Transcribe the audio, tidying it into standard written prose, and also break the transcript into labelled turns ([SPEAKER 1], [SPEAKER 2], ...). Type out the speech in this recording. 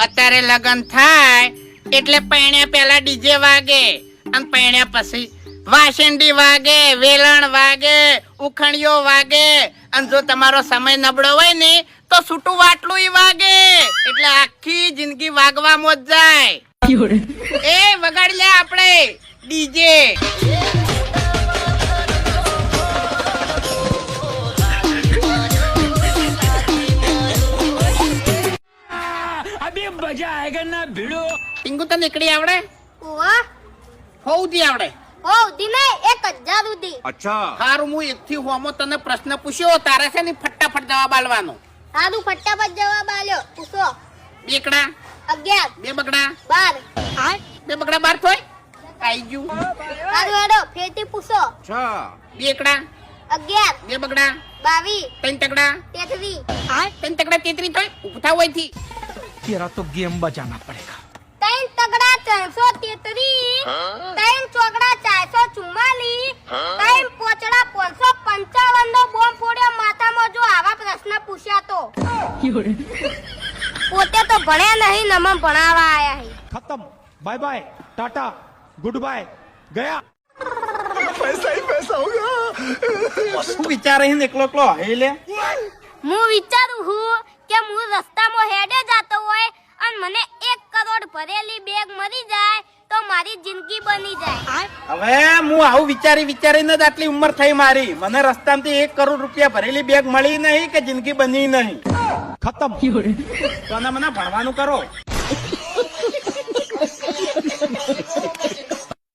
[SPEAKER 1] અત્યારે લગન થાય એટલે પૈણ્યા પહેલા ડીજે વાગે અને પૈણ્યા પછી વાસંડી વાગે, વેલણ વાગે, ઉખણીઓ વાગે અને જો તમારો સમય નબળો હોય ને તો છૂટું વાટલું વાગે એટલે આખી જિંદગી વાગવામાં જ જાય. એ વગાડી લે આપણે ડીજે.
[SPEAKER 2] અભી મજા આયેગા ના ભીડો.
[SPEAKER 1] ટીંગુ તો નીકળી આવડે?
[SPEAKER 3] વાહ
[SPEAKER 1] હોઉથી આવડે?
[SPEAKER 3] હો દીને 1000 સુધી.
[SPEAKER 4] अच्छा
[SPEAKER 1] હારું હું એકથી હોમો તને પ્રશ્ન પૂછ્યો તારે છે ને ફટાફટ જવાબ આલવાનો.
[SPEAKER 3] સારું ફટાફટ જવાબ આલ્યો. પૂછો.
[SPEAKER 1] બેકડા
[SPEAKER 3] 11
[SPEAKER 1] બે બગડા
[SPEAKER 3] 12
[SPEAKER 1] બે બગડા 12 થોય આઈ ગયું.
[SPEAKER 3] સારું હેડો ફેરથી પૂછો.
[SPEAKER 4] अच्छा
[SPEAKER 1] બેકડા
[SPEAKER 3] 11
[SPEAKER 1] બે બગડા
[SPEAKER 3] 22
[SPEAKER 1] ત્રણ તગડા
[SPEAKER 3] 33
[SPEAKER 1] ત્રણ તગડા 33 થોય ઉભા હોયથી.
[SPEAKER 2] तेरा तो गेम बजाना पड़ेगा.
[SPEAKER 3] 3 તગડા 433 3 ચોકડા 444 3 પોચડા 555 નો બોમ્બ ફોડ્યો માથામાં જો આવા પ્રશ્ન પૂછ્યા તો. પોતે તો ભણ્યા નહીં નમમ ભણાવવા આયા હે.
[SPEAKER 2] खत्म. Bye bye tata goodbye गया.
[SPEAKER 4] શું વિચારે છે એકલો એકલો હે લે?
[SPEAKER 3] હું વિચારું હું કે હું રસ્તામાં હેડે જાતો હોય અને મને 1 કરોડ ભરેલી બેગ મળી જાય તો મારી જિંદગી બની જાય.
[SPEAKER 4] હવે હું આવું વિચારીને જ આટલી ઉંમર થઈ મારી. મને રસ્તામાંથી 1 કરોડ રૂપિયા ભરેલી બેગ મળી નહીં કે જિંદગી બની નહીં.
[SPEAKER 2] खत्म.
[SPEAKER 4] તો મને ભણવાનું કરો.